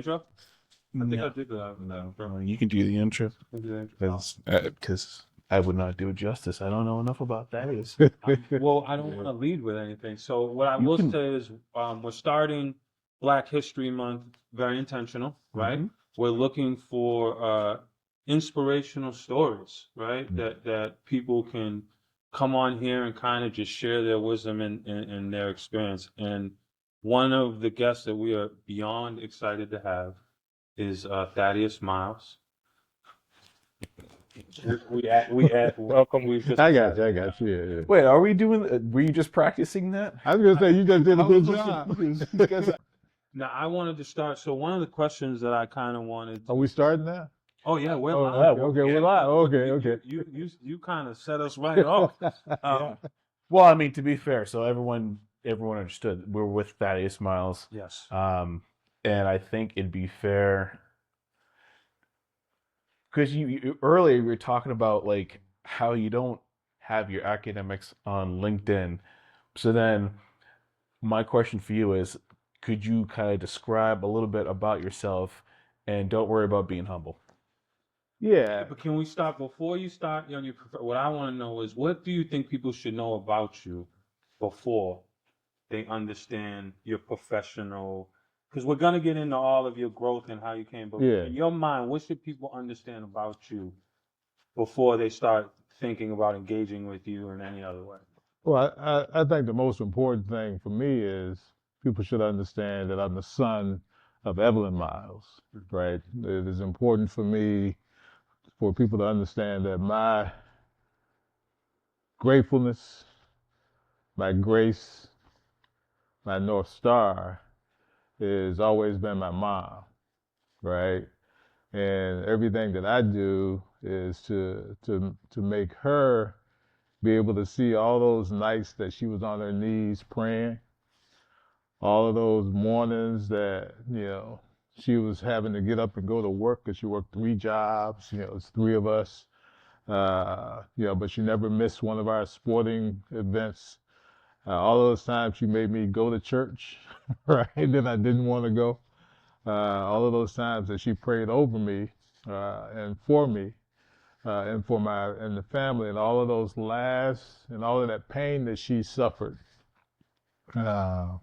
intro? I think No. I did that. No, you can do the intro because I would not do it justice. I don't know enough about that. Well, I don't want to lead with anything. So what I You will can. say is we're starting Black History Month very intentional, right? Mhm. We're looking for inspirational stories, right? Mhm. That people can come on here and kind of just share their wisdom and their experience. And one of the guests that we are beyond excited to have is Thaddeus Miles. We welcome. We've just I got you. Yeah, yeah. Wait, are we doing? Were you just practicing that? I was gonna say you just did a I good was job. confused because Now I wanted to start. So one of the questions that I kind of wanted. Are we starting now? Oh yeah, we're Oh, live. okay, we're Yeah, live. Okay, you, okay. you kind of set us right off. yeah. Well, I mean, to be fair, so everyone understood. We're with Thaddeus Miles, Yes. and I think it'd be fair because you earlier you were talking about like how you don't have your academics on LinkedIn. So then my question for you is, could you kind of describe a little bit about yourself, and don't worry about being humble. Yeah. But can we start before you start on your? What I want to know is, what do you think people should know about you before they understand your professional? Because we're gonna get into all of your growth and how you came. But Yeah. in your mind, what should people understand about you before they start thinking about engaging with you in any other way? Well, I think the most important thing for me is people should understand that I'm the son of Evelyn Miles, right? It is important for me for people to understand that my gratefulness, my grace, my North Star has always been my mom, right? And everything that I do is to make her be able to see all those nights that she was on her knees praying, all of those mornings that she was having to get up and go to work because she worked 3 jobs. It's 3 of us. But she never missed one of our sporting events. All those times she made me go to church, right? That I didn't want to go. All of those times that she prayed over me and for me and for my and the family, and all of those laughs and all of that pain that she suffered, uh,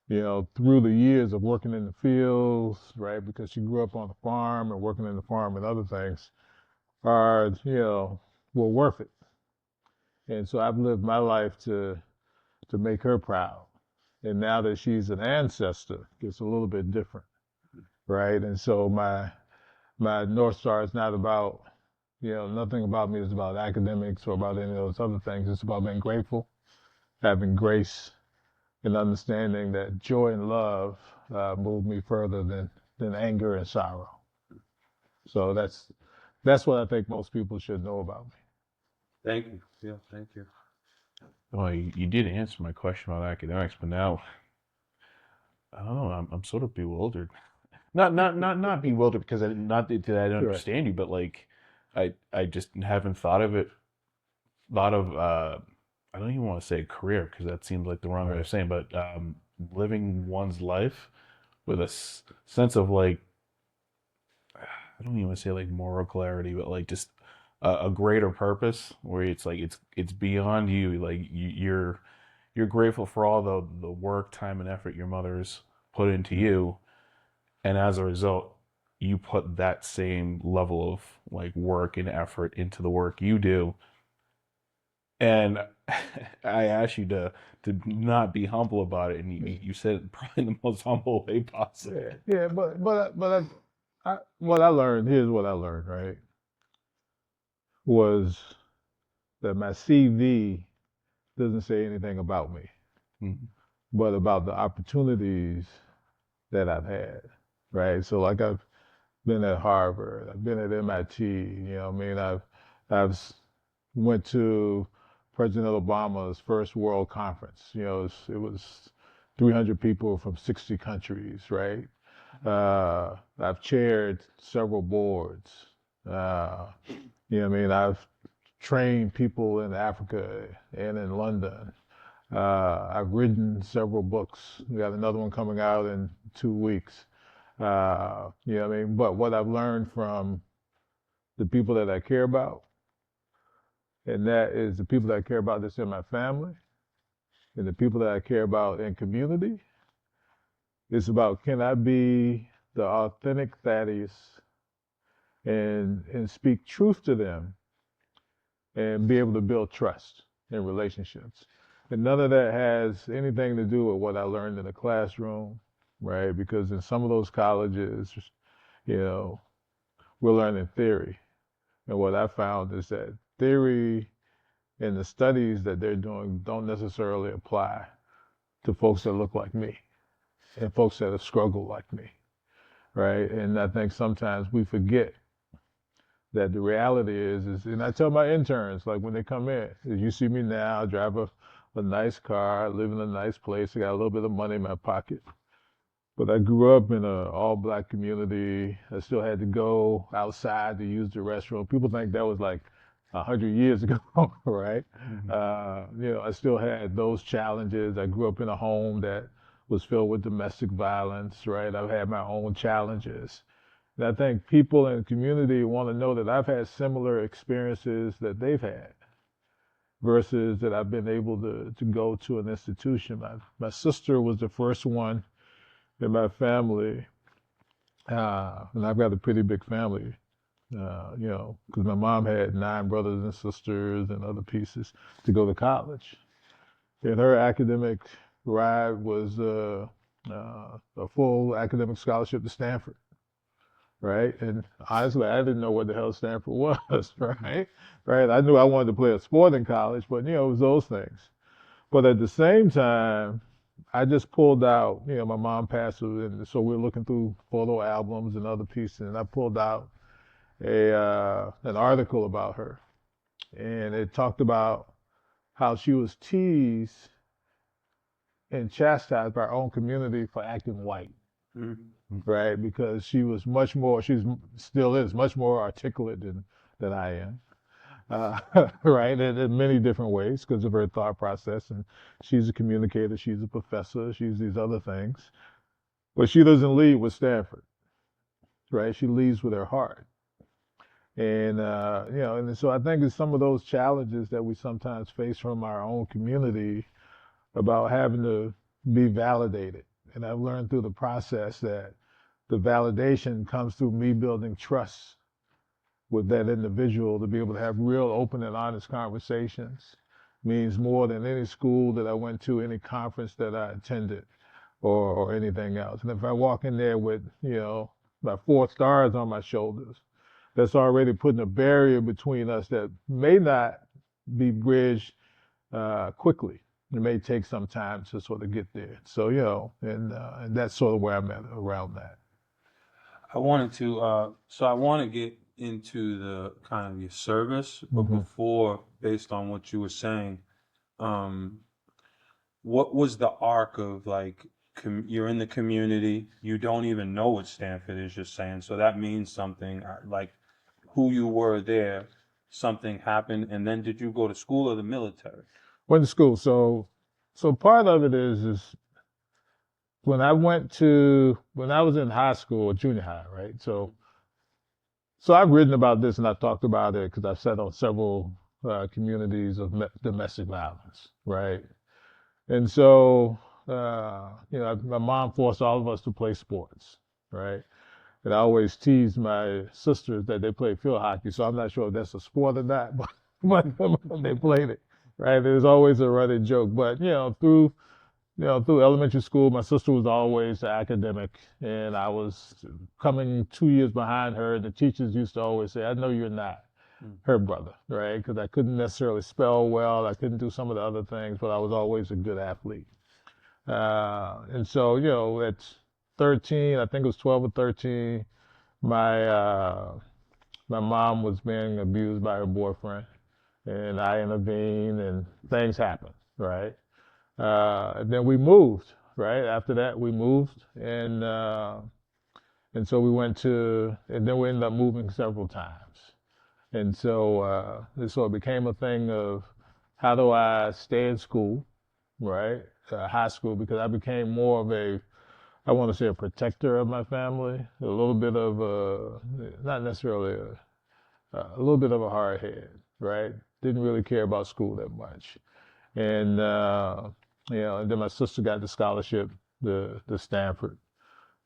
through the years of working in the fields, right? Because she grew up on the farm and working in the farm and other things are, were worth it. And so I've lived my life to make her proud. And now that she's an ancestor, it's a little bit different, right? And so my North Star is not about, nothing about me is about academics or about any of those other things. It's about being grateful, having grace, and understanding that joy and love move me further than anger and sorrow. So that's what I think most people should know about me. Thank you. Yeah, thank you. Well, you did answer my question about academics, but now I don't know. I'm sort of bewildered. Not bewildered because not that I don't Correct. understand you, but like I just haven't thought of it. Thought of I don't even want to say career because that seems like the wrong way of saying, but living one's life with a sense of like I don't even want to say like moral clarity, but like just a greater purpose where it's like it's beyond you. Like you're grateful for all the work, time, and effort your mother's put into you, and as a result, you put that same level of like work and effort into the work you do. And I asked you to not be humble about it, and you said it probably in the most humble way possible. Yeah, what I learned, here's what I learned, right, was that my CV doesn't say anything about me, Mhm. but about the opportunities that I've had, right? So like I've been at Harvard, I've been at MIT, I've went to President Obama's first World Conference. It was 300 people from 60 countries, right? I've chaired several boards. Uh, I've trained people in Africa and in London. I've written several books. We got another one coming out in 2 weeks. You know what I mean? But what I've learned from the people that I care about, and that is the people that I care about that's in my family, and the people that I care about in community. It's about, can I be the authentic Thaddeus and speak truth to them and be able to build trust in relationships. And none of that has anything to do with what I learned in the classroom, right? Because in some of those colleges, you know, we're learning theory. And what I found is that theory and the studies that they're doing don't necessarily apply to folks that look like me and folks that have struggled like me, right? And I think sometimes we forget that the reality is, and I tell my interns, like when they come in, is you see me now, I drive a nice car, live in a nice place, I got a little bit of money in my pocket. But I grew up in an all-black community. I still had to go outside to use the restroom. People think that was like 100 years ago, right? You know, I still had those challenges. I grew up in a home that was filled with domestic violence, right? I've had my own challenges. And I think people in the community want to know that I've had similar experiences that they've had versus that I've been able to go to an institution. My sister was the first one in my family, and I've got a pretty big family, you know, because my mom had 9 brothers and sisters and other pieces to go to college. And her academic ride was a full academic scholarship to Stanford, right? And honestly, I didn't know what the hell Stanford was, right? Right? I knew I wanted to play a sport in college, but, you know, it was those things. But at the same time, I just pulled out, you know, my mom passed away, and so we're looking through photo albums and other pieces, and I pulled out an article about her, and it talked about how she was teased and chastised by our own community for acting white, right? Because she was much more, still is much more articulate than I am. Right, in many different ways because of her thought process. And she's a communicator, she's a professor, she's these other things. But she doesn't lead with Stanford, right? She leads with her heart. And, you know, and so I think it's some of those challenges that we sometimes face from our own community about having to be validated. And I've learned through the process that the validation comes through me building trust with that individual to be able to have real open and honest conversations means more than any school that I went to, any conference that I attended, or anything else. And if I walk in there with, you know, my 4 stars on my shoulders, that's already putting a barrier between us that may not be bridged quickly. It may take some time to sort of get there. So, you know, and that's sort of where I'm at around that. I wanted to, so I want to get into the kind of your service, but before, based on what you were saying, what was the arc of like, you're in the community, you don't even know what Stanford is, you're saying, so that means something, like who you were there, something happened, and then did you go to school or the military? Went to school. So part of it is when I was in high school or junior high, right? So I've written about this and I've talked about it because I've sat on several communities of domestic violence, right? And so, you know, my mom forced all of us to play sports, right? And I always teased my sisters that they played field hockey, so I'm not sure if that's a sport or not, but they played it, right? There's always a running joke. But, through elementary school, my sister was always the academic, and I was coming 2 years behind her. The teachers used to always say, "I know you're not her brother," right? Because I couldn't necessarily spell well, I couldn't do some of the other things, but I was always a good athlete. And so, you know, at 13, I think it was 12 or 13, my mom was being abused by her boyfriend, and I intervened, and things happened, right? And then we moved, right? After that, we moved, and so we went to, and then we ended up moving several times. And so it became a thing of how do I stay in school, right? High school, because I became more of I want to say a protector of my family, a little bit of not necessarily a little bit of a hard head, right? Didn't really care about school that much. And, and then my sister got the scholarship to Stanford.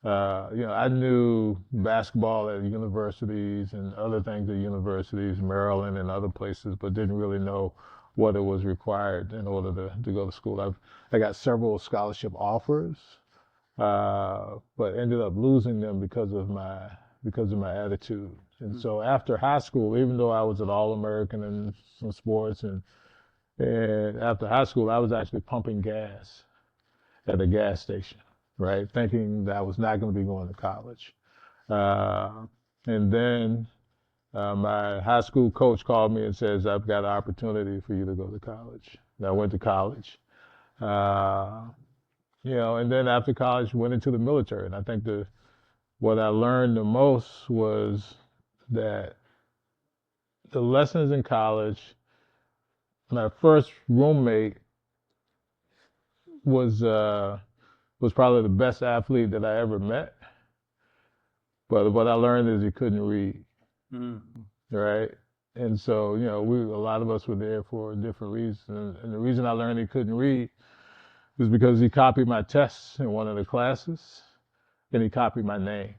I knew basketball at universities and other things at universities, Maryland and other places, but didn't really know what it was required in order to go to school. I got several scholarship offers, but ended up losing them because of my attitude. And so after high school, even though I was an All-American in some sports, and after high school, I was actually pumping gas at a gas station, right? Thinking that I was not going to be going to college. And then my high school coach called me and says, I've got an opportunity for you to go to college. And I went to college. And then after college, went into the military. And I think what I learned the most was that the lessons in college, my first roommate was probably the best athlete that I ever met. But what I learned is he couldn't read, right? And so, a lot of us were there for different reasons. And the reason I learned he couldn't read was because he copied my tests in one of the classes, and he copied my name,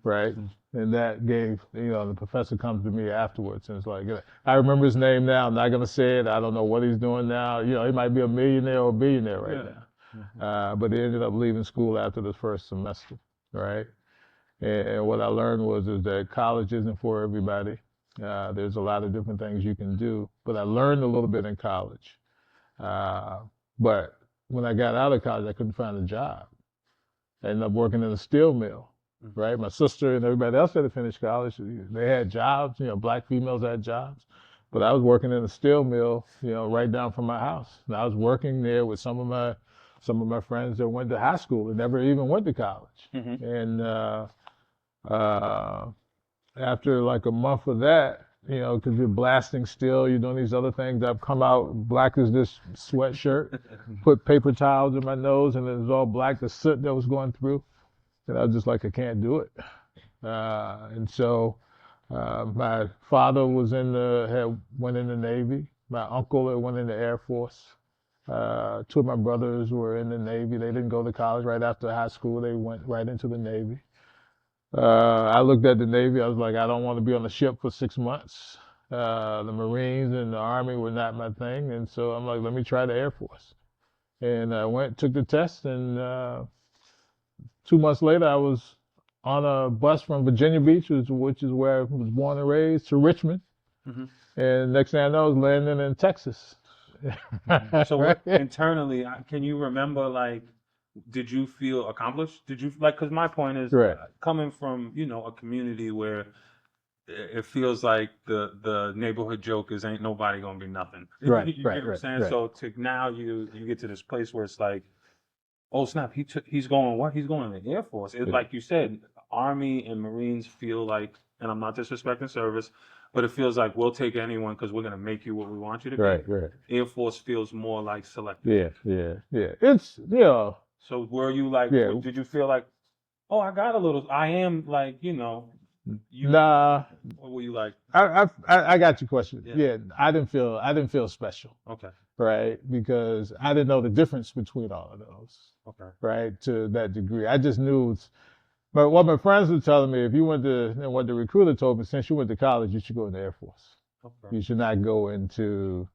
right? And that gave, the professor comes to me afterwards and it's like, I remember his name now. I'm not going to say it. I don't know what he's doing now. He might be a millionaire or a billionaire right now. But he ended up leaving school after the first semester, right? And what I learned is that college isn't for everybody. There's a lot of different things you can do. But I learned a little bit in college. But when I got out of college, I couldn't find a job. I ended up working in a steel mill. Right, my sister and everybody else that had finished college, they had jobs. Black females had jobs, but I was working in a steel mill, right down from my house. And I was working there with some of my friends that went to high school and never even went to college. And after like a month of that, because you're blasting steel, you're doing these other things. I've come out black as this sweatshirt, put paper towels in my nose, and it was all black, the soot that was going through. And I was just like, I can't do it. And so my father went in the Navy. My uncle went in the Air Force. Two of my brothers were in the Navy. They didn't go to college right after high school. They went right into the Navy. I looked at the Navy. I was like, I don't want to be on a ship for 6 months. The Marines and the Army were not my thing. And so I'm like, let me try the Air Force. And I took the test, and 2 months later, I was on a bus from Virginia Beach, which is where I was born and raised, to Richmond. And next thing I know, I was landing in Texas. So internally, can you remember, like, did you feel accomplished? Did you, like, because my point is, coming from, a community where it feels like the neighborhood joke is ain't nobody gonna be nothing. You get what I'm saying? Right. So now you get to this place where it's like, oh snap, he's going what? He's going to the Air Force. It's like you said, Army and Marines feel like, and I'm not disrespecting service, but it feels like we'll take anyone because we're gonna make you what we want you to be. Right. Air Force feels more like selective. Yeah. It's So were you like? Did you feel like, oh, I got a little? I am like, Nah. What were you like? I got your question. Yeah, I didn't feel special. Okay. Right, because I didn't know the difference between all of those. Okay. Right, to that degree, I just knew. But what my friends were telling me, if you went to, and what the recruiter told me, since you went to college, you should go in the Air Force. Okay. You should not go into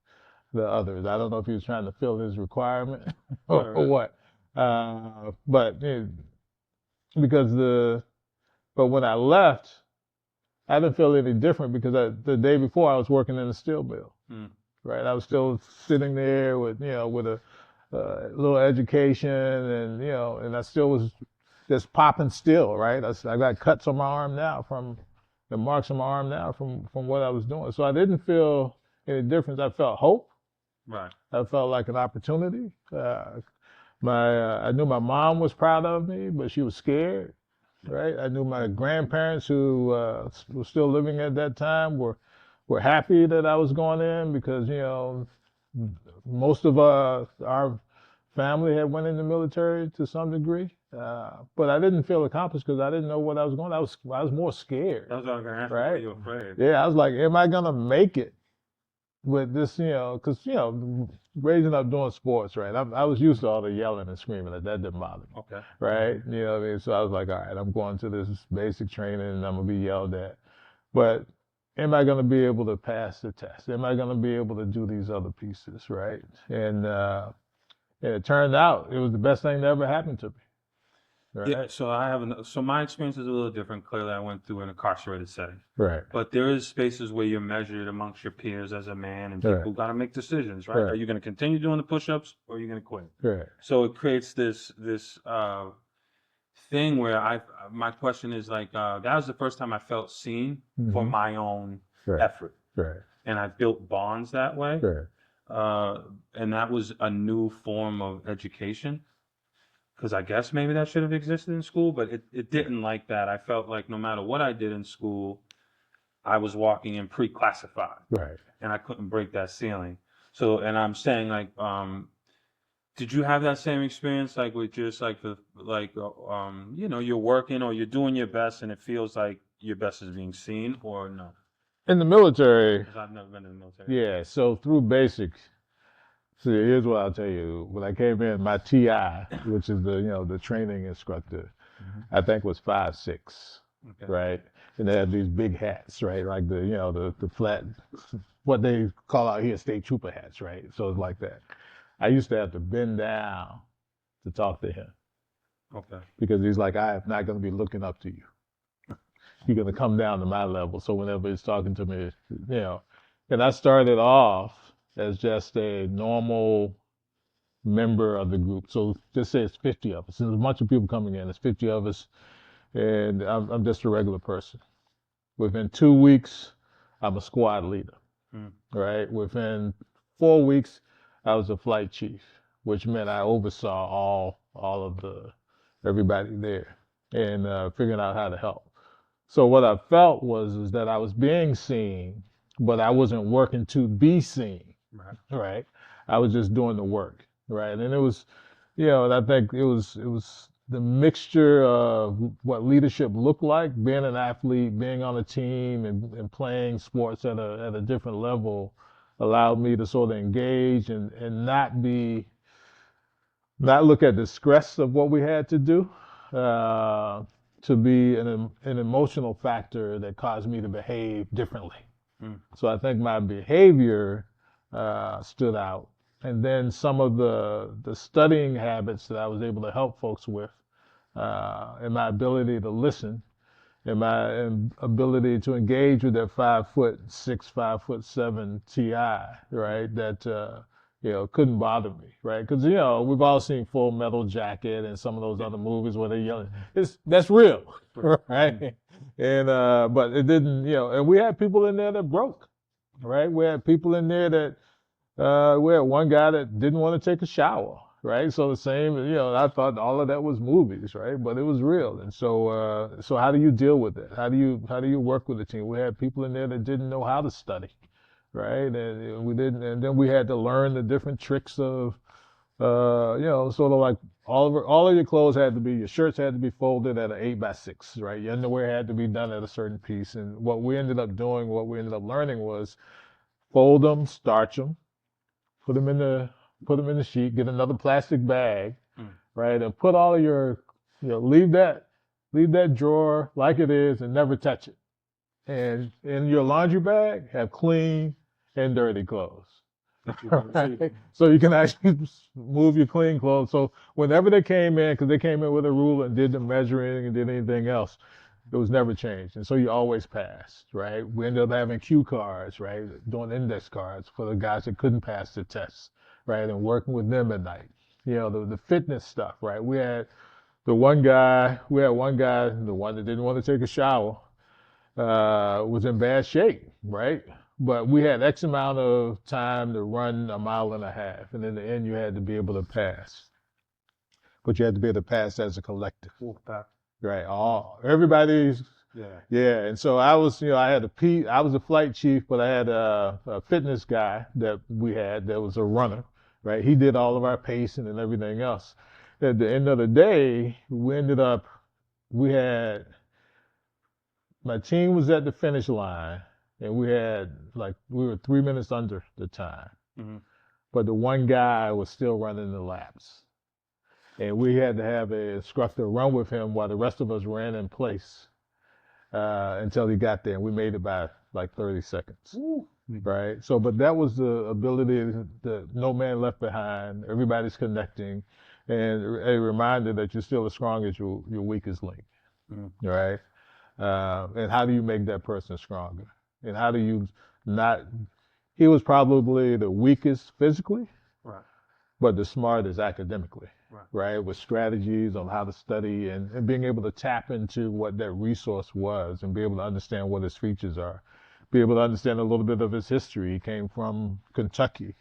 the others. I don't know if he was trying to fill his requirement or what. But when I left, I didn't feel any different because the day before I was working in a steel mill. Right, I was still sitting there with a little education, and I still was just popping steel. Right, I got cuts on my arm now from the marks on my arm now from what I was doing. So I didn't feel any difference. I felt hope. Right. I felt like an opportunity. I knew my mom was proud of me, but she was scared. Right, I knew my grandparents who were still living at that time were happy that I was going in because, most of our family had went in the military to some degree. But I didn't feel accomplished because I didn't know what I was going. I was more scared. That's what I was gonna ask. Right. You were afraid. Yeah, I was like, am I gonna make it with this? Because raising up doing sports, right? I was used to all the yelling and screaming. That didn't bother me, Okay. right? You know what I mean? So I was like, all right, I'm going to this basic training and I'm gonna be yelled at, but am I gonna be able to pass the test? Am I gonna be able to do these other pieces, right? And it turned out it was the best thing that ever happened to me. Right. Yeah. So so my experience is a little different. Clearly, I went through an incarcerated setting. Right. But there is spaces where you're measured amongst your peers as a man, and Right. people got to make decisions, right? Right. Are you going to continue doing the push-ups, or are you going to quit? Right. So it creates this thing where my question is like, that was the first time I felt seen for Mhm. my own Right. effort, Right. and I built bonds that way. Right. And that was a new form of education. Because I guess maybe that should have existed in school, but it didn't like that. I felt like no matter what I did in school, I was walking in pre-classified, Right. and I couldn't break that ceiling. So, and I'm saying like, did you have that same experience, like with just like you're working or you're doing your best, and it feels like your best is being seen, or no? In the military, Because I've never been in the military. yeah. So through basics, so here's what I'll tell you. When I came in, my TI, which is the training instructor, I think was 5'6", Okay. right? And they had these big hats, right? Like the flat, what they call out here state trooper hats, right? So it's like that. I used to have to bend down to talk to him Okay. because he's like, I am not going to be looking up to you. You're going to come down to my level. So whenever he's talking to me, and I started off as just a normal member of the group. So just say it's 50 of us. There's a bunch of people coming in. It's 50 of us, and I'm just a regular person. Within 2 weeks, I'm a squad leader, right? Within 4 weeks, I was a flight chief, which meant I oversaw all of everybody there and figuring out how to help. So what I felt is that I was being seen, but I wasn't working to be seen. Right. I was just doing the work. Right. And it was, and I think it was the mixture of what leadership looked like, being an athlete, being on a team and playing sports at a different level allowed me to sort of engage and not look at the stress of what we had to do, to be an emotional factor that caused me to behave differently. So I think my behavior stood out. And then some of the studying habits that I was able to help folks with, and my ability to listen, and my ability to engage with that 5'6", 5'7" TI, right? That couldn't bother me, right? Because we've all seen Full Metal Jacket and some of those other movies where they're yelling. That's real, right? And but it didn't, and we had people in there that broke, right? We had people in there that we had one guy that didn't want to take a shower, right? So the same, I thought all of that was movies, right? But it was real. And so so how do you deal with it? How do you work with the team? We had people in there that didn't know how to study, right? And we didn't, and then we had to learn the different tricks of sort of like all of your clothes had to be, your shirts had to be folded at an 8x6, right? Your underwear had to be done at a certain piece. And what we ended up learning was fold them, starch them, put them in the sheet, get another plastic bag, right? And put all of your, leave that drawer like it is and never touch it. And in your laundry bag, have clean and dirty clothes. Right? So you can actually move your clean clothes. So whenever they came in, because they came in with a ruler and did the measuring and did anything else, it was never changed. And so you always passed, right? We ended up having cue cards, right? Doing index cards for the guys that couldn't pass the tests, right? And working with them at night. The fitness stuff, right? We had one guy, the one that didn't want to take a shower, was in bad shape, right? But we had X amount of time to run a mile and a half. And in the end, you had to be able to pass. But you had to be able to pass as a collective. Right. Everybody's. Yeah. And so I was, I was a flight chief, but I had a fitness guy that we had that was a runner, right? He did all of our pacing and everything else. at the end of the day, my team was at the finish line, and we were 3 minutes under the time. Mhm. But the one guy was still running the laps. And we had to have an instructor run with him while the rest of us ran in place until he got there. And we made it by like 30 seconds. Ooh. Right? So, but that was the ability that no man left behind. Everybody's connecting. And a reminder that you're still as strong as your weakest link. Mhm. Right? And how do you make that person stronger? And how do you not? He was probably the weakest physically, Right. but the smartest academically, right? With strategies on how to study and being able to tap into what that resource was and be able to understand what his features are, be able to understand a little bit of his history. He came from Kentucky,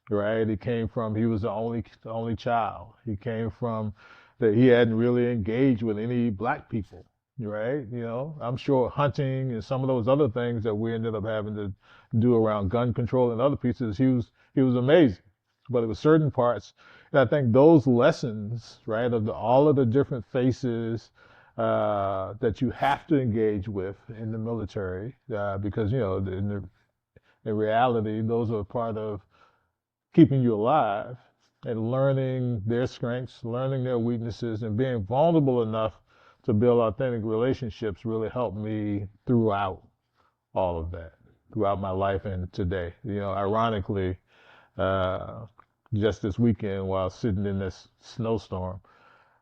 right? He was the only child. He came from that he hadn't really engaged with any black people, right? I'm sure hunting and some of those other things that we ended up having to do around gun control and other pieces, he was amazing. But it was certain parts, and I think those lessons, right, of all of the different faces that you have to engage with in the military, because in reality, those are part of keeping you alive and learning their strengths, learning their weaknesses, and being vulnerable enough to build authentic relationships really helped me throughout all of that, throughout my life and today. Ironically, just this weekend while sitting in this snowstorm,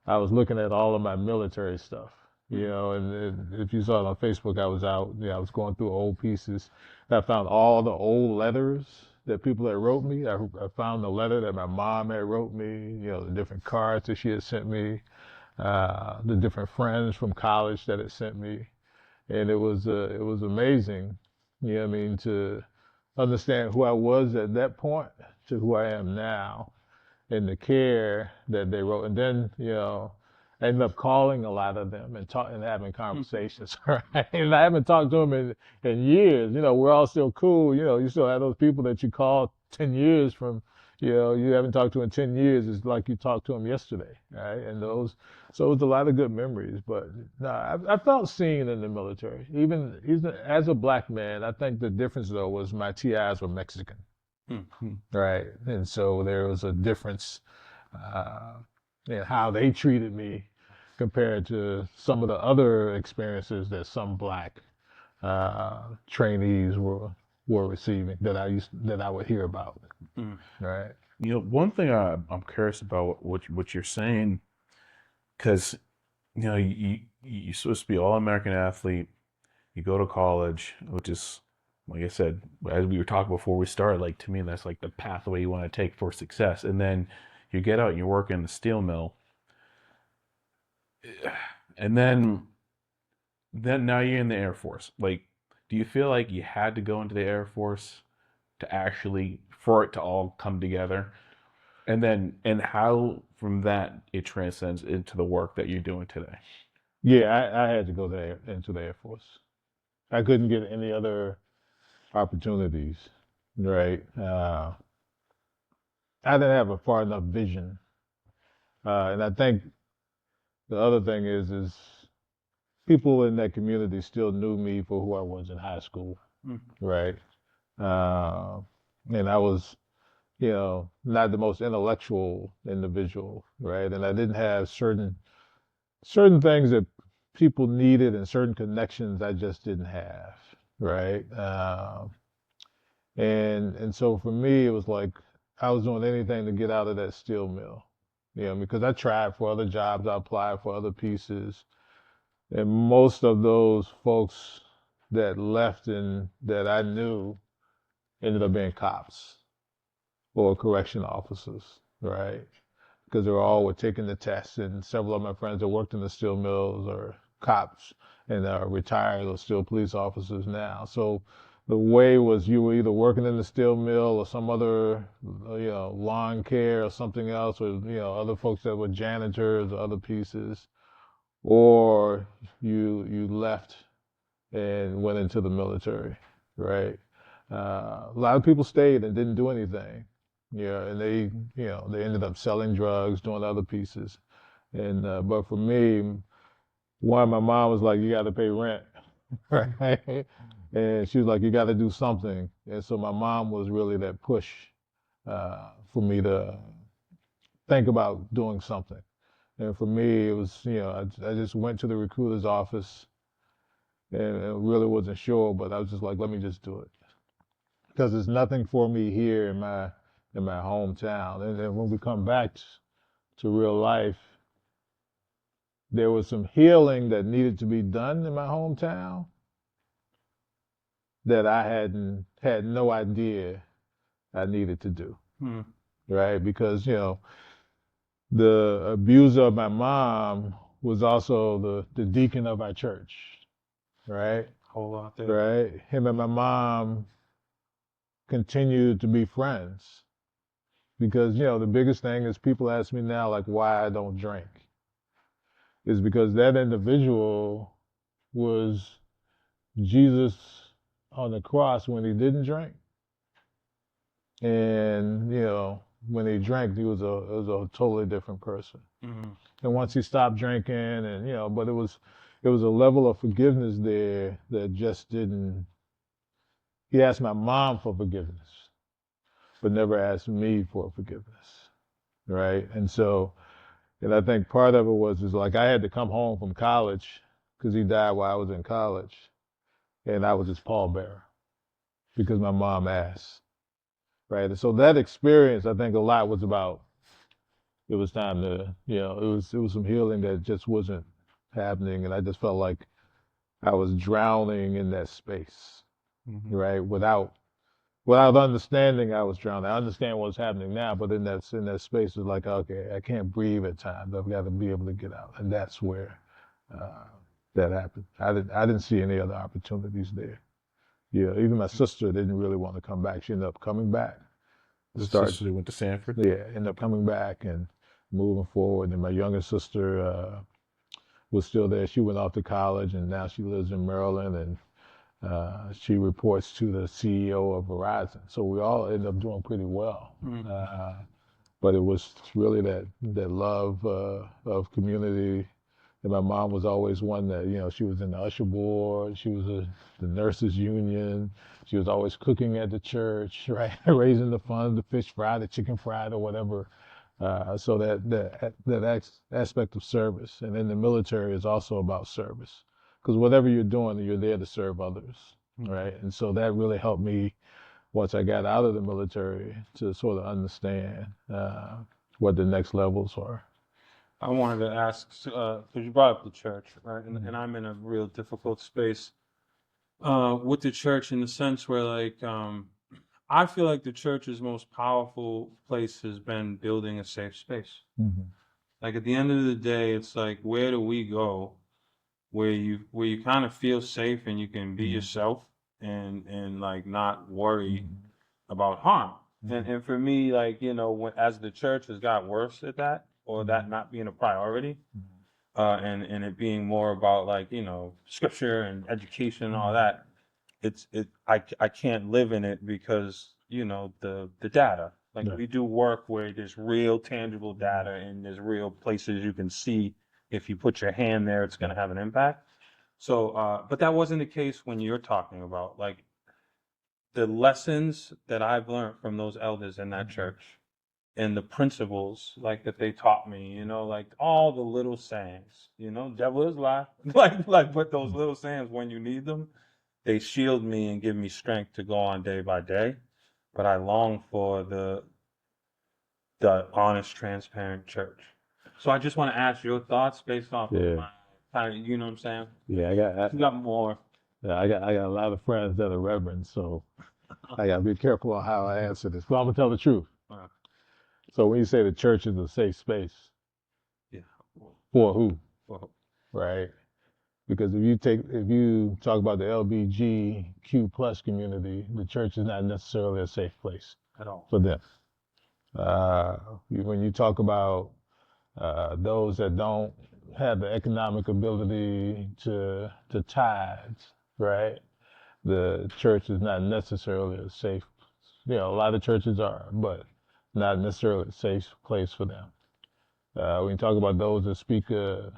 I was looking at all of my military stuff. And if you saw it on Facebook, I was out, I was going through old pieces. I found all the old letters that people had wrote me. I found the letter that my mom had wrote me, the different cards that she had sent me, the different friends from college that had sent me. And it was amazing, to understand who I was at that point to who I am now and the care that they wrote. And then, I ended up calling a lot of them and having conversations, right? And I haven't talked to them in years. We're all still cool. You still have those people that you call 10 years from, you haven't talked to in 10 years. It's like you talked to them yesterday, right? So it was a lot of good memories. But no, I felt seen in the military. Even as a black man, I think the difference though was my TIs were Mexican. Mm-hmm. Right. And so there was a difference in how they treated me compared to some of the other experiences that some black trainees were receiving that I would hear about. Mm. Right. One thing I'm curious about what you're saying, because you're supposed to be all-American athlete. You go to college, which is, like I said, as we were talking before we started, like to me, that's like the pathway you want to take for success. And then you get out and you work in the steel mill. And then now you're in the Air Force. Like, do you feel like you had to go into the Air Force for it to all come together? And how from that it transcends into the work that you're doing today? Yeah, I had to go there into the Air Force. I couldn't get any other opportunities, right? I didn't have a far enough vision. And I think the other thing is people in that community still knew me for who I was in high school, right? And I was, not the most intellectual individual, right? And I didn't have certain things that people needed and certain connections I just didn't have, right? And so for me, it was like I was doing anything to get out of that steel mill, because I tried for other jobs, I applied for other pieces, and most of those folks that left and that I knew ended up being cops or correction officers, right? Because were taking the tests, and several of my friends that worked in the steel mills are cops and are retired or still police officers now. So the way was you were either working in the steel mill or some other, lawn care or something else, or, other folks that were janitors or other pieces, or you left and went into the military, right? A lot of people stayed and didn't do anything, Yeah, and they ended up selling drugs, doing other pieces. And but for me, one, my mom was like, "You got to pay rent," right? And she was like, "You got to do something." And so my mom was really that push for me to think about doing something. And for me, it was, I just went to the recruiter's office and really wasn't sure, but I was just like, let me just do it. Because there's nothing for me here in my hometown. And then when we come back to real life, there was some healing that needed to be done in my hometown that I had no idea I needed to do. Hmm. Right? Because, the abuser of my mom was also the deacon of our church. Right? Whole lot there. Right? Him and my mom continued to be friends. Because, the biggest thing is people ask me now, like, why I don't drink. Is because that individual was Jesus on the cross when he didn't drink. And, when he drank, he was a totally different person. Mhm. And once he stopped drinking and, but it was a level of forgiveness there that just didn't, he asked my mom for forgiveness, but never asked me for forgiveness. Right. And I think part of it is like I had to come home from college because he died while I was in college. And I was his pallbearer because my mom asked. Right. And so that experience, I think a lot was about, it was time to, it was some healing that just wasn't happening. And I just felt like I was drowning in that space. Mm-hmm. Right. Without understanding I was drowning. I understand what's happening now, but in that space, it's like, okay, I can't breathe at times. I've got to be able to get out. And that's where that happened. I didn't see any other opportunities there. Yeah, even my sister didn't really want to come back. She ended up coming back. The sister went to Sanford? Yeah, ended up coming back and moving forward. And my younger sister was still there. She went off to college, and now she lives in Maryland, and she reports to the CEO of Verizon. So we all ended up doing pretty well. But it was really that love of community. And my mom was always one that, she was in the usher board. She was the nurses union. She was always cooking at the church, right? Raising the funds, the fish fry, the chicken fried, or whatever. So that aspect of service. And in the military is also about service. Because whatever you're doing, you're there to serve others, right? And so that really helped me once I got out of the military to sort of understand what the next levels are. I wanted to ask, because you brought up the church, right? And I'm in a real difficult space with the church in the sense where, like, I feel like the church's most powerful place has been building a safe space. Mm-hmm. Like at the end of the day, it's like, where do we go where you kind of feel safe and you can be yourself and like not worry about harm. And for me, like, as the church has got worse at that, or that not being a priority, and it being more about like, scripture and education and all that, I can't live in it because, the data. Like Yeah. we do work where there's real tangible data and there's real places you can see if you put your hand there, it's going to have an impact. So, but that wasn't the case when you're talking about like the lessons that I've learned from those elders in that church and the principles like that they taught me, like all the little sayings, devil is lie, but those little sayings when you need them, they shield me and give me strength to go on day by day. But I long for the honest, transparent church. So I just want to ask your thoughts based off of my kind of, you know what I'm saying? Yeah, You got more. I got a lot of friends that are reverends, so I gotta be careful on how I answer this. But I'm gonna tell the truth. So when you say the church is a safe space, Yeah. for who? Well, Right? Because if you talk about the LBGQ plus community, the church is not necessarily a safe place at all. for them. When you talk about those that don't have the economic ability to tithe, right? The church is not necessarily a safe. A lot of churches are, but not necessarily a safe place for them. When you talk about those that speak different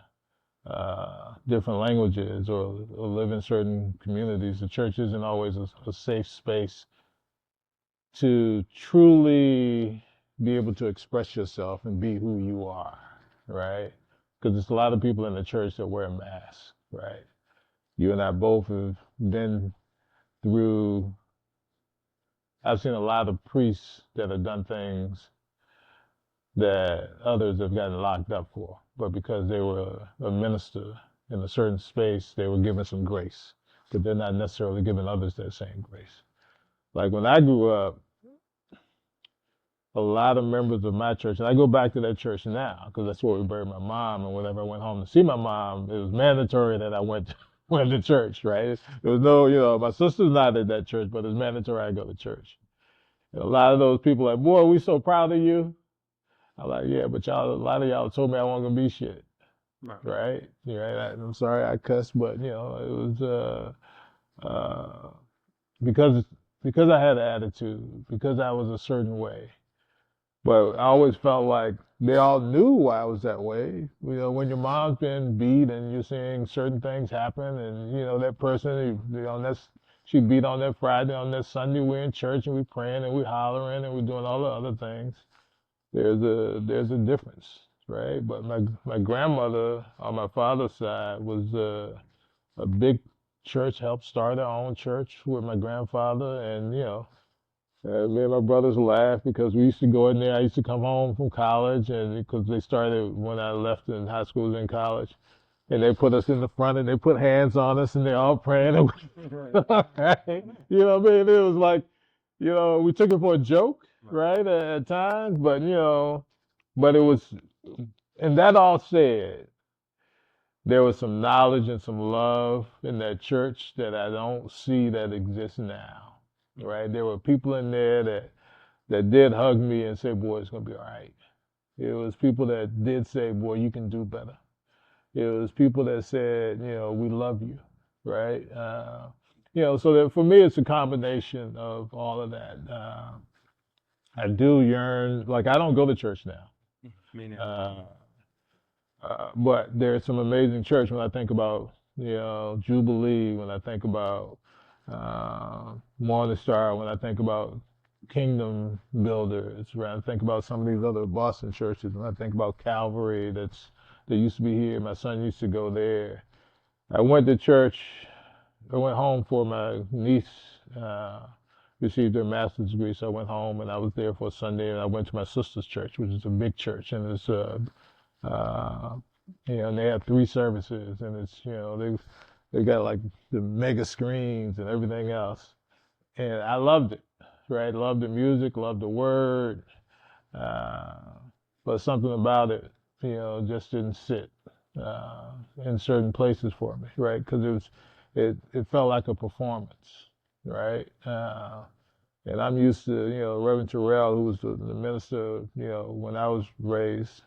languages or live in certain communities, the church isn't always a safe space to truly be able to express yourself and be who you are, right? Because there's a lot of people in the church that wear masks, right? You and I both have been through, I've seen a lot of priests that have done things that others have gotten locked up for, but because they were a minister in a certain space, they were given some grace, but they're not necessarily giving others that same grace. Like when I grew up, a lot of members of my church, and I go back to that church now because that's where we buried my mom. And whenever I went home to see my mom, it was mandatory that I went to church, right? There was no, my sister's not at that church, but it's mandatory I go to church. And a lot of those people are like, boy, we so proud of you. I'm like, yeah, but a lot of y'all told me I wasn't gonna be shit, right? I'm sorry I cussed, but it was because I had an attitude, because I was a certain way. But I always felt like they all knew why I was that way. When your mom's been beat and you're seeing certain things happen, and that person, she beat on that Friday, on that Sunday, we're in church and we're praying and we're hollering and we're doing all the other things. There's a difference, right? But my grandmother on my father's side was a big church, helped start our own church with my grandfather, and me and my brothers laugh because we used to go in there. I used to come home from college, and because they started when I left in high school and college, and they put us in the front and they put hands on us and they're all praying. And right? You know what I mean? It was like, we took it for a joke, right, at times, but it was, and that all said, there was some knowledge and some love in that church that I don't see that exists now, right? There were people in there that did hug me and say, boy, it's going to be all right. It was people that did say, boy, you can do better. It was people that said, we love you, right? So that for me, it's a combination of all of that. I do yearn, like I don't go to church now. Me neither. But there's some amazing church when I think about, Jubilee, when I think about Morning Star, when I think about Kingdom Builders, when I think about some of these other Boston churches, when I think about Calvary that used to be here. My son used to go there. I went to church. I went home for my niece received her master's degree, so I went home and I was there for a Sunday, and I went to my sister's church, which is a big church, and it's and they have 3 services, and it's they got like the mega screens and everything else, and I loved it, right? Loved the music, loved the word, but something about it, just didn't sit in certain places for me, right? Because it felt like a performance, right? And I'm used to, Reverend Terrell, who was the minister, when I was raised,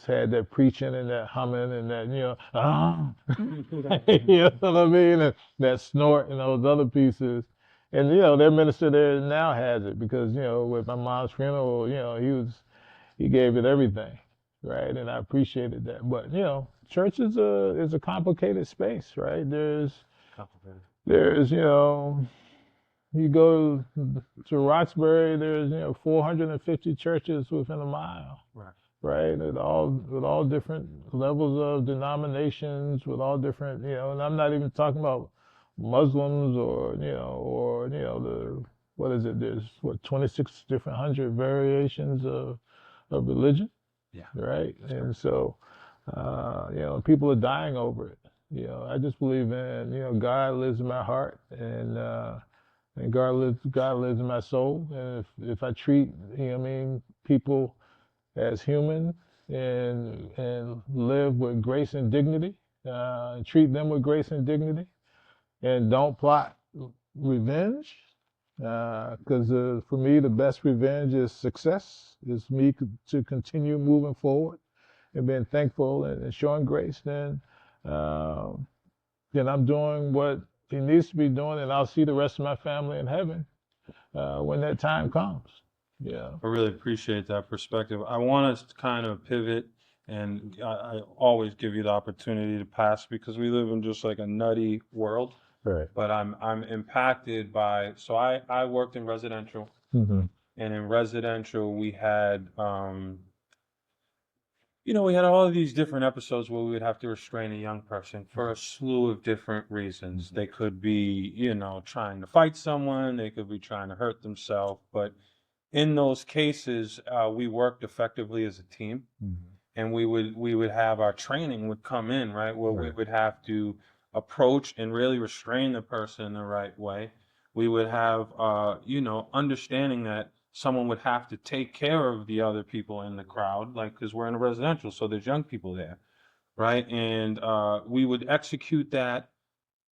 had that preaching and that humming and that, you know what I mean? And that snort and those other pieces. And, their minister there now has it because, with my mom's funeral, he gave it everything, right? And I appreciated that. But, church is a complicated space, right? There's, you go to Roxbury, there's 450 churches within a mile, right? With all different levels of denominations, with all different, and I'm not even talking about Muslims or the what is it? There's 26 different hundred variations of religion, right? And so people are dying over it. I just believe in God lives in my heart, and God lives in my soul. And if I treat people as human and live with grace and dignity, and treat them with grace and dignity, and don't plot revenge, because for me the best revenge is success. Is me to continue moving forward and being thankful and showing grace. Then I'm doing what he needs to be doing, and I'll see the rest of my family in heaven when that time comes. Yeah. I really appreciate that perspective. I want us to kind of pivot, and I always give you the opportunity to pass because we live in just like a nutty world. Right. But I'm impacted by, so I worked in residential, Mm-hmm. and in residential we had we had all of these different episodes where we would have to restrain a young person for a slew of different reasons. They could be, trying to fight someone, they could be trying to hurt themselves, but in those cases, we worked effectively as a team, Mm-hmm. and we would have our training would come in, right, where we Right. would have to approach and really restrain the person the right way. We would have, understanding that someone would have to take care of the other people in the crowd, like, because we're in a residential, so there's young people there, right? And we would execute that,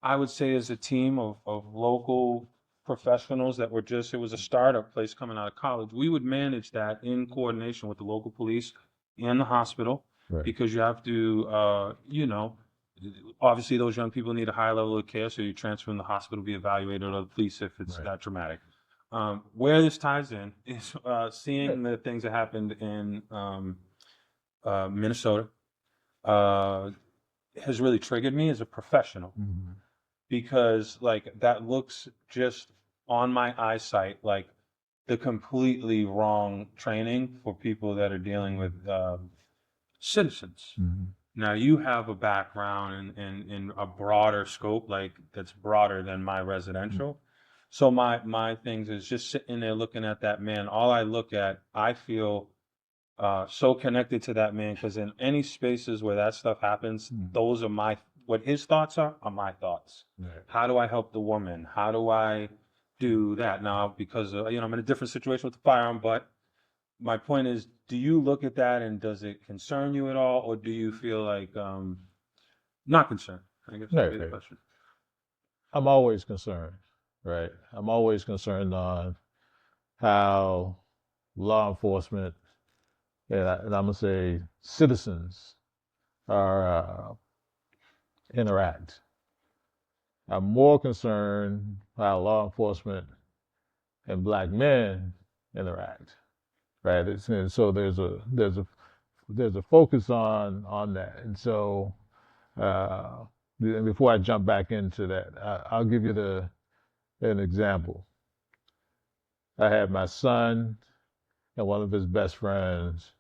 I would say, as a team of local professionals that were just, it was a startup place coming out of college. We would manage that in coordination with the local police and the hospital, Right. because you have to, obviously those young people need a high level of care, so you transfer them to the hospital to be evaluated, or the police if it's Right. that dramatic. Where this ties in is seeing the things that happened in Minnesota has really triggered me as a professional, Mm-hmm. because like that looks just on my eyesight like the completely wrong training for people that are dealing with citizens. Mm-hmm. Now you have a background in a broader scope, like that's broader than my residential. So my things is just sitting there looking at that man. All I look at, I feel so connected to that man, because in any spaces where that stuff happens, those are what his thoughts are my thoughts. Right. How do I help the woman? How do I do that now? Because I'm in a different situation with the firearm, but my point is, do you look at that and does it concern you at all, or do you feel like not concerned? I guess would Right. be the Right. question. I'm always concerned, right? I'm always concerned on how law enforcement and I'm gonna say citizens are interact. I'm more concerned how law enforcement and black men interact, right? And so there's a focus on that, and so and before I jump back into that, I'll give you an example. I had my son and one of his best friends.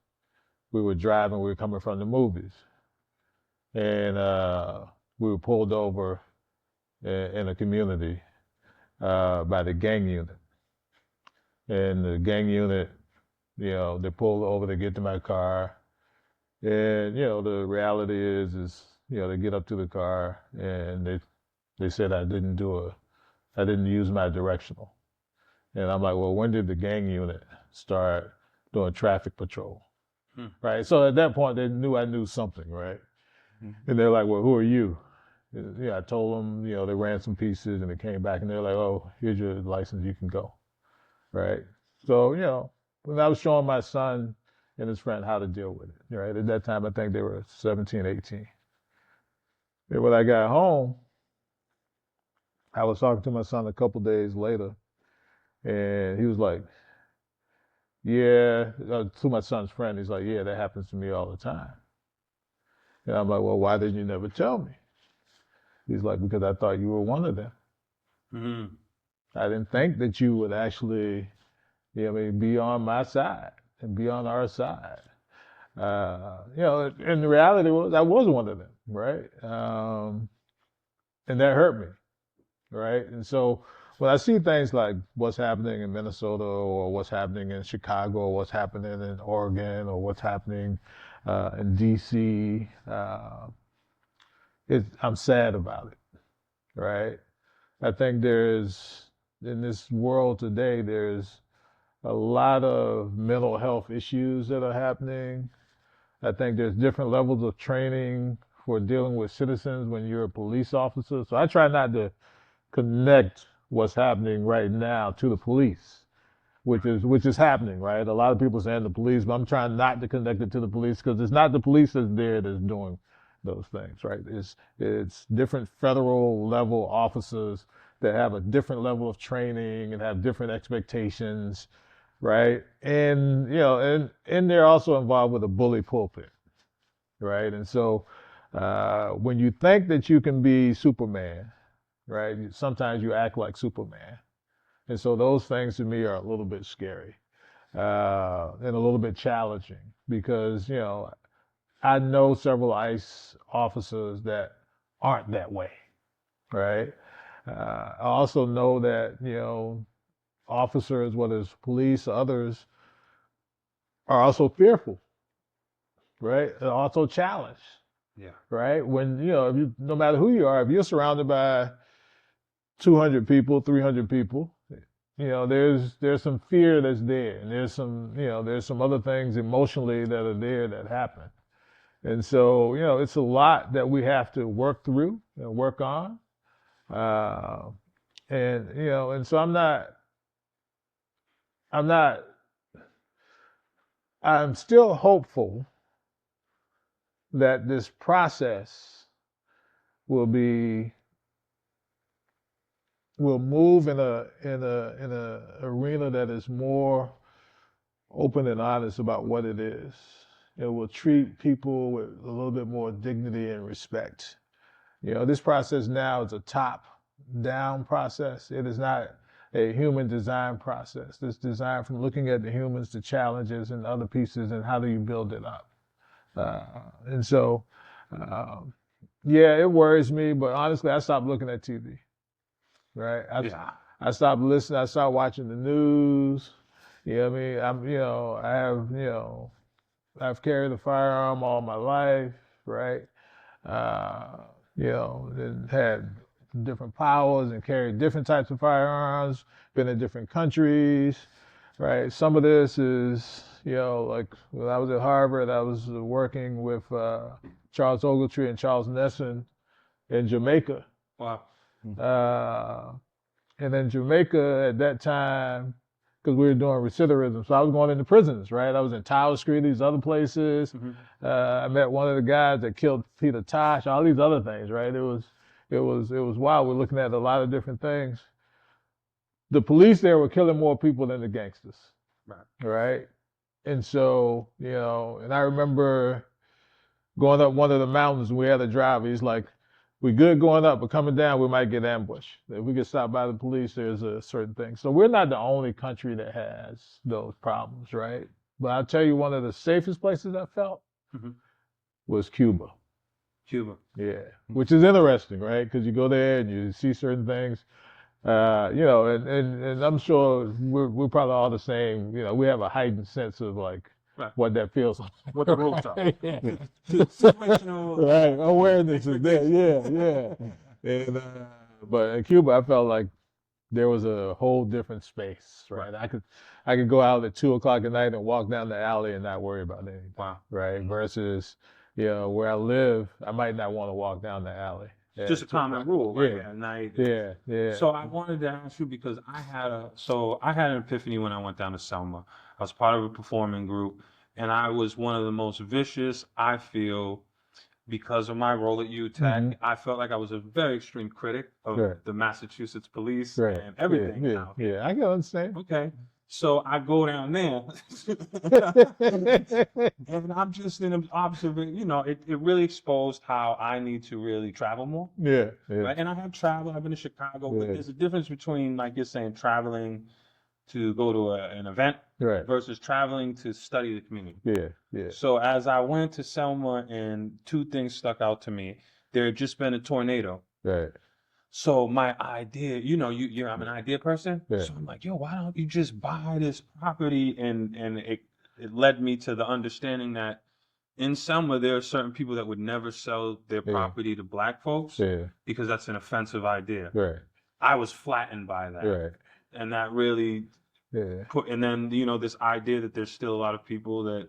We were driving. We were coming from the movies, and we were pulled over in a community by the gang unit. And the gang unit, they pulled over to get to my car. And, the reality is, they get up to the car and they said I didn't use my directional. And I'm like, well, when did the gang unit start doing traffic patrol? Right. So at that point, they knew I knew something, right? And they're like, well, who are you? Yeah, I told them, they ran some pieces and they came back and they're like, oh, here's your license, you can go. Right. So, when I was showing my son and his friend how to deal with it, right? At that time, I think they were 17, 18. And when I got home, I was talking to my son a couple days later, and he was like, yeah, to my son's friend, he's like, yeah, that happens to me all the time. And I'm like, well, why didn't you never tell me? He's like, because I thought you were one of them. Mm-hmm. I didn't think that you would actually, be on my side and be on our side. And the reality was I was one of them, right? And that hurt me, right? And so when I see things like what's happening in Minnesota or what's happening in Chicago or what's happening in Oregon or what's happening in DC, I'm sad about it, right? I think in this world today, there's a lot of mental health issues that are happening. I think there's different levels of training for dealing with citizens when you're a police officer. So I try not to connect what's happening right now to the police, which is happening, right? A lot of people saying the police, but I'm trying not to connect it to the police because it's not the police that's there that's doing those things, right? It's different federal level officers that have a different level of training and have different expectations. right? And and they're also involved with a bully pulpit, right? And so when you think that you can be Superman, right? Sometimes you act like Superman, and so those things to me are a little bit scary and a little bit challenging because I know several ICE officers that aren't that way, right? I also know that officers, whether it's police or others, are also fearful, right? And also challenged, Yeah. right? When if you, no matter who you are, if you're surrounded by 200 people, 300 people, there's some fear that's there, and there's some other things emotionally that are there that happen, and so it's a lot that we have to work through and work on, uh, and so I'm not, I'm still hopeful that this process will be will move in a arena that is more open and honest about what it is. It will treat people with a little bit more dignity and respect. This process now is a top-down process. It is not a human design process. It's designed from looking at the humans, the challenges, and other pieces, and how do you build it up. And so, yeah, it worries me, but honestly, I stopped looking at TV, right? Yeah. I stopped listening. I stopped watching the news. You know what I mean? I've carried a firearm all my life, right? Uh, and had different powers and carried different types of firearms, been in different countries, right? Some of this is, like when I was at Harvard, I was working with Charles Ogletree and Charles Nesson in Jamaica. Wow. And in Jamaica at that time, because we were doing recidivism, so I was going into prisons, right? I was in Tower Street, these other places. I met one of the guys that killed Peter Tosh, all these other things, right? It was wild. We're looking at a lot of different things. The police there were killing more people than the gangsters, right? And so, and I remember going up one of the mountains, and we had a driver. He's like, "We good going up, but coming down, we might get ambushed. If we get stopped by the police, there's a certain thing." So we're not the only country that has those problems, right? But I'll tell you, one of the safest places I felt was Cuba. Cuba. Yeah, which is interesting, right? Because you go there and you see certain things. And I'm sure we're probably all the same. We have a heightened sense of like what that feels like. What the rules are. Yeah. Situational. Right, awareness is there. Yeah. And but in Cuba, I felt like there was a whole different space, right? I could go out at 2:00 at night and walk down the alley and not worry about anything. Wow. Right. Versus, where I live, I might not want to walk down the alley. Yeah, Just a common rule, right? Yeah. At night. Yeah. So I wanted to ask you because I had an epiphany when I went down to Selma. I was part of a performing group, and I was one of the most vicious, I feel, because of my role at UTech. I felt like I was a very extreme critic of the Massachusetts police and everything. Yeah, I can understand. Okay. So I go down there, and I'm just in observing, it really exposed how I need to really travel more. Yeah. Right? And I have traveled, I've been to Chicago, but there's a difference between, like you're saying, traveling to go to an event versus traveling to study the community. Yeah. So as I went to Selma, and two things stuck out to me. There had just been a tornado. Right. So my idea, I'm an idea person. So I'm like, yo, why don't you just buy this property? And it led me to the understanding that in Selma, there are certain people that would never sell their property to black folks because that's an offensive idea. Right. I was flattened by that. Right. And that really and then, this idea that there's still a lot of people that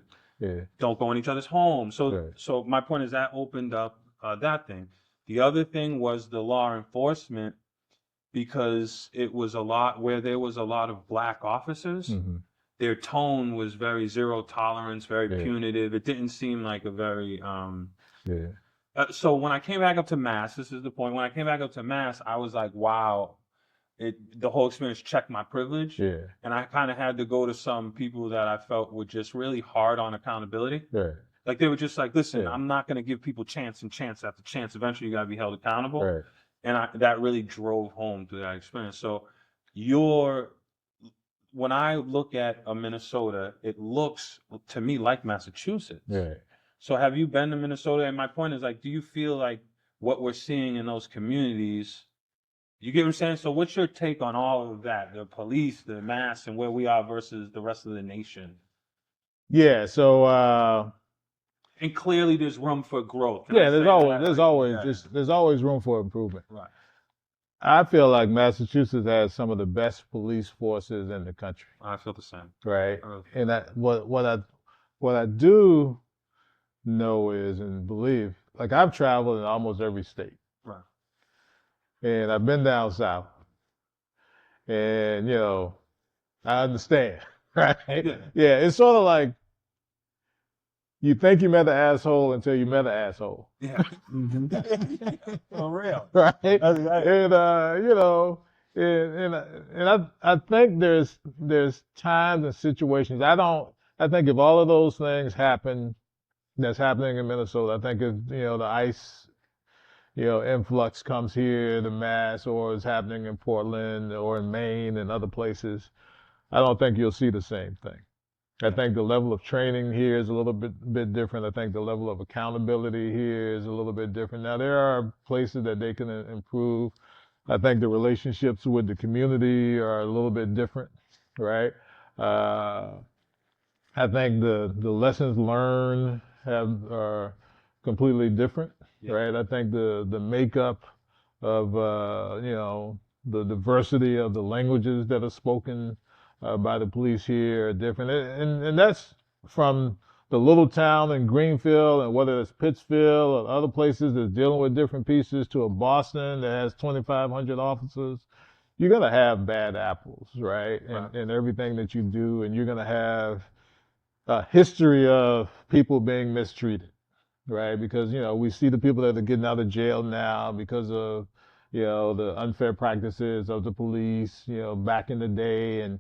don't go in each other's homes. So my point is that opened up that thing. The other thing was the law enforcement, because it was a lot where there was a lot of black officers. Their tone was very zero tolerance, very punitive. It didn't seem like a very so when I came back up to Mass, this is the point. When I came back up to Mass, I was like, wow, the whole experience checked my privilege. Yeah. And I kind of had to go to some people that I felt were just really hard on accountability. Right. Like they were just like, listen, Yeah. I'm not going to give people chance and chance after chance. Eventually, you got to be held accountable. Right. And that really drove home through that experience. So when I look at a Minnesota, it looks to me like Massachusetts. Yeah. So have you been to Minnesota? And my point is like, do you feel like what we're seeing in those communities, you get what I'm saying? So what's your take on all of that? The police, the mass, and where we are versus the rest of the nation? Yeah. So And clearly there's room for growth. Can I yeah, say that? Like, there's always room for improvement. right. I feel like Massachusetts has some of the best police forces in the country. I feel the same. Right. Uh, And what I do know is and believe, like I've traveled in almost every state. Right. And I've been down south. And, I understand. Right? Yeah. Yeah, it's sort of like you think you met an asshole until you met an asshole. Yeah. For real. Right? That's right. And I think there's times and situations. I think if all of those things happen that's happening in Minnesota, I think if the ICE influx comes here, the mass, or is happening in Portland or in Maine and other places, I don't think you'll see the same thing. I think the level of training here is a little bit different. I think the level of accountability here is a little bit different. Now, there are places that they can improve. I think the relationships with the community are a little bit different, right? I think the lessons learned are completely different, right? I think the makeup of the diversity of the languages that are spoken by the police here are different, and that's from the little town in Greenfield, and whether it's Pittsfield or other places that's dealing with different pieces, to a Boston that has 2,500 officers. You're gonna have bad apples, right? In everything that you do, and you're gonna have a history of people being mistreated, right? Because we see the people that are getting out of jail now because of the unfair practices of the police, back in the day, and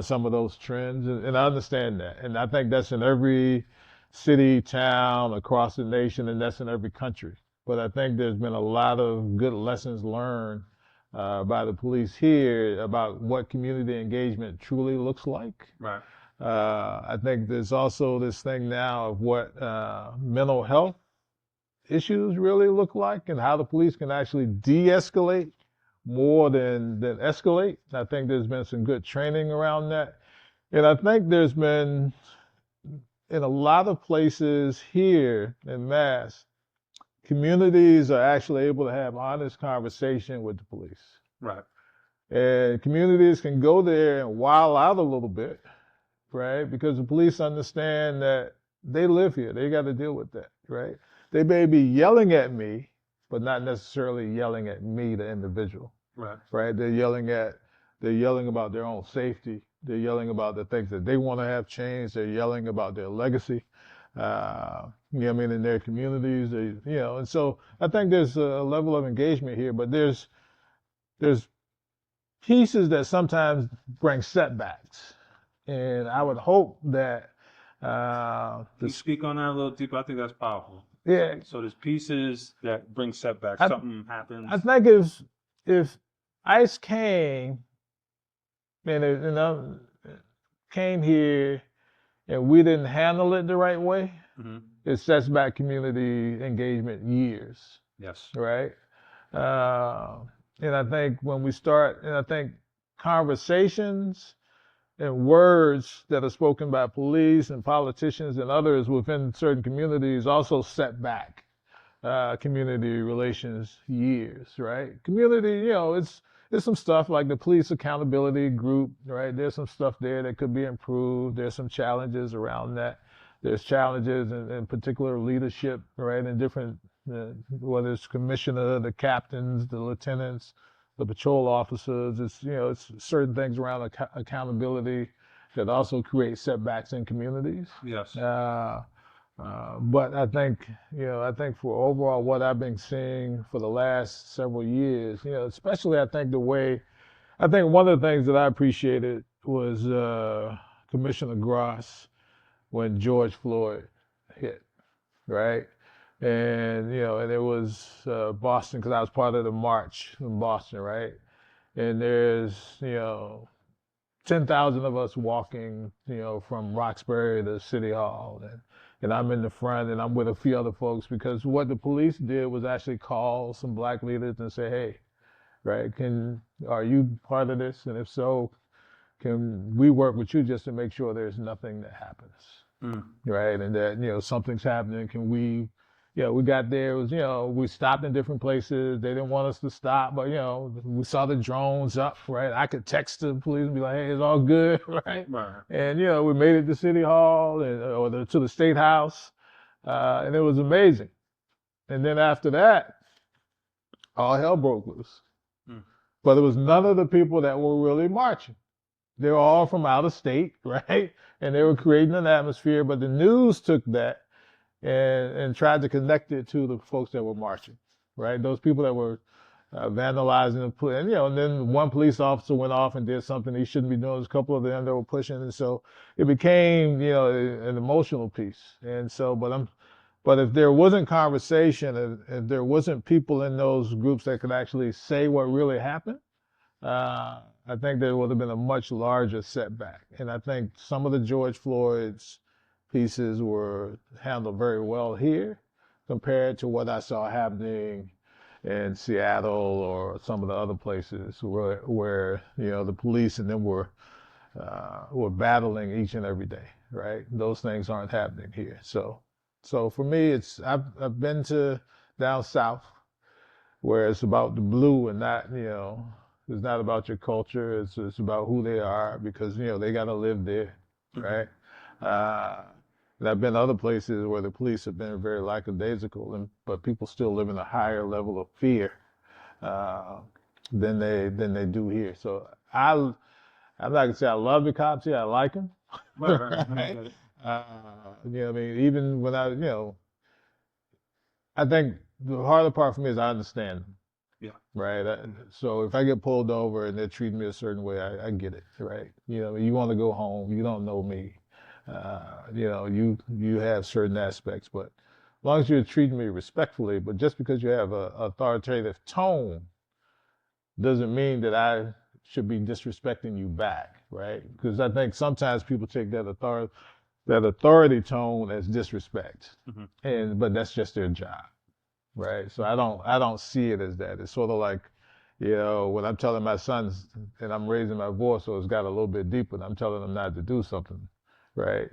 some of those trends, and I understand that, and I think that's in every city, town, across the nation, and that's in every country. But I think there's been a lot of good lessons learned by the police here about what community engagement truly looks like. Right. I think there's also this thing now of what mental health issues really look like, and how the police can actually de-escalate more than escalate. I think there's been some good training around that. And I think there's been, in a lot of places here in Mass, communities are actually able to have honest conversation with the police. Right. And communities can go there and wild out a little bit, right? Because the police understand that they live here. They got to deal with that, right? They may be yelling at me, but not necessarily yelling at me, the individual. Right. Right? They're yelling about their own safety. They're yelling about the things that they want to have changed. They're yelling about their legacy. In their communities. And so I think there's a level of engagement here, but there's pieces that sometimes bring setbacks. And I would hope that Can you speak on that a little deeper? I think that's powerful. Yeah. So there's pieces that bring setbacks. Something happens. I think if ICE came and came here and we didn't handle it the right way, it sets back community engagement years. Yes. Right. And I think when we start, and I think conversations and words that are spoken by police and politicians and others within certain communities also set back community relations years, right? Community, it's some stuff like the police accountability group, right? There's some stuff there that could be improved. There's some challenges around that. There's challenges in particular leadership, right? In different, whether it's commissioner, the captains, the lieutenants, the patrol officers. It's certain things around accountability that also create setbacks in communities. Yes. But I think for overall what I've been seeing for the last several years, especially I think the way I think one of the things that I appreciated was Commissioner Gross when George Floyd hit, right? And and it was Boston because I was part of the march in Boston, right? And there's 10,000 of us walking, from Roxbury to City Hall, and I'm in the front, and I'm with a few other folks because what the police did was actually call some black leaders and say, hey, right, are you part of this? And if so, can we work with you just to make sure there's nothing that happens, right? And that something's happening. Can we? We got there. It was we stopped in different places. They didn't want us to stop, but we saw the drones up, right? I could text the police and be like, "Hey, it's all good," right? Right. And we made it to City Hall to the State House, and it was amazing. And then after that, all hell broke loose. But it was none of the people that were really marching. They were all from out of state, right? And they were creating an atmosphere, but the news took that and tried to connect it to the folks that were marching, right? Those people that were vandalizing and then one police officer went off and did something he shouldn't be doing. There's a couple of them that were pushing, and so it became an emotional piece. And so, but if there wasn't conversation, if there wasn't people in those groups that could actually say what really happened, I think there would have been a much larger setback. And I think some of the George Floyd's pieces were handled very well here compared to what I saw happening in Seattle or some of the other places where the police and them were battling each and every day, right? Those things aren't happening here. So for me, I've been to down south where it's about the blue and not it's not about your culture. It's about who they are because they got to live there, right? And I've been to other places where the police have been very lackadaisical, but people still live in a higher level of fear than they do here. So I'm not gonna say I love the cops here. I like them. Right? I mean, even when I think the harder part for me is I understand them. Yeah. Right. So if I get pulled over and they're treating me a certain way, I get it. Right. You want to go home. You don't know me. You have certain aspects, but as long as you're treating me respectfully, but just because you have an authoritative tone doesn't mean that I should be disrespecting you back. Right. Because I think sometimes people take that authority tone as disrespect, but that's just their job. Right. So I don't see it as that. It's sort of like, when I'm telling my sons and I'm raising my voice, so it's got a little bit deeper, and I'm telling them not to do something, right?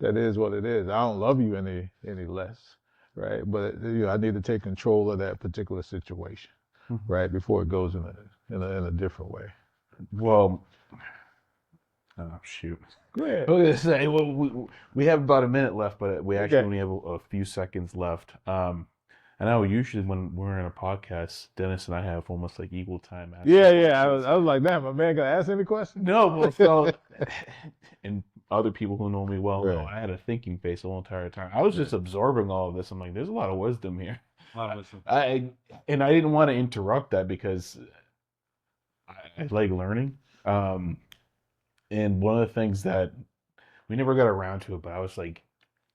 That is what it is. I don't love you any less, right? But I need to take control of that particular situation, right, before it goes in a different way. Well, oh shoot. Go ahead. I was gonna say, well, we have about a minute left, but we actually only have a few seconds left. I know usually when we're in a podcast, Dennis and I have almost like equal time. Yeah. I was like, damn, my man, can I ask any questions? No, well, so, and other people who know me well know Right. I had a thinking face the whole entire time. I was just absorbing all of this. I'm like, there's a lot of wisdom here. A lot of wisdom. I didn't want to interrupt that because I like learning. And one of the things that we never got around to, but I was like,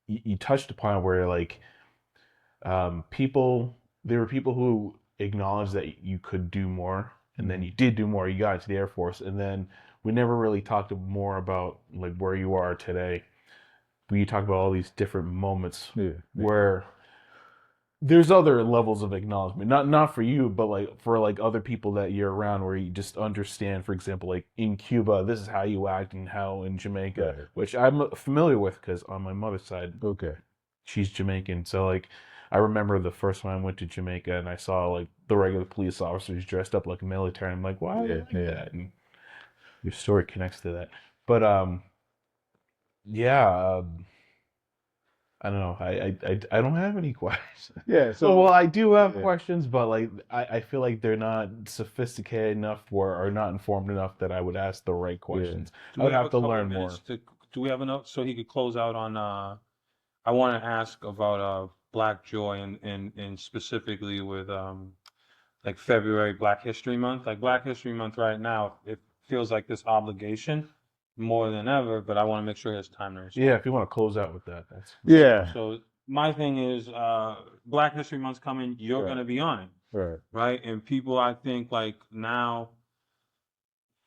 you touched upon where like, there were people who acknowledged that you could do more, and then you did do more. You got into the Air Force, and then we never really talked more about like where you are today. But you talk about all these different moments where there's other levels of acknowledgement, not for you, but like for like other people that you're around, where you just understand. For example, like in Cuba, this is how you act, and how in Jamaica, which I'm familiar with because on my mother's side, she's Jamaican, so like. I remember the first time I went to Jamaica and I saw like the regular police officers dressed up like military. And I'm like, why? Like that? And your story connects to that. But I don't know. I don't have any questions. Yeah. So well, I do have questions, but like I feel like they're not sophisticated enough or not informed enough that I would ask the right questions. I would have to learn more. Do we have enough so he could close out on? I want to ask about Black joy and specifically with like February, Black History Month. Like Black History Month right now, it feels like this obligation more than ever, but I want to make sure there's time to respond. Yeah, if you want to close out with that, that's Yeah. So my thing is, Black History Month's coming. You're Right. gonna be on it, Right. right? And people, I think, like now,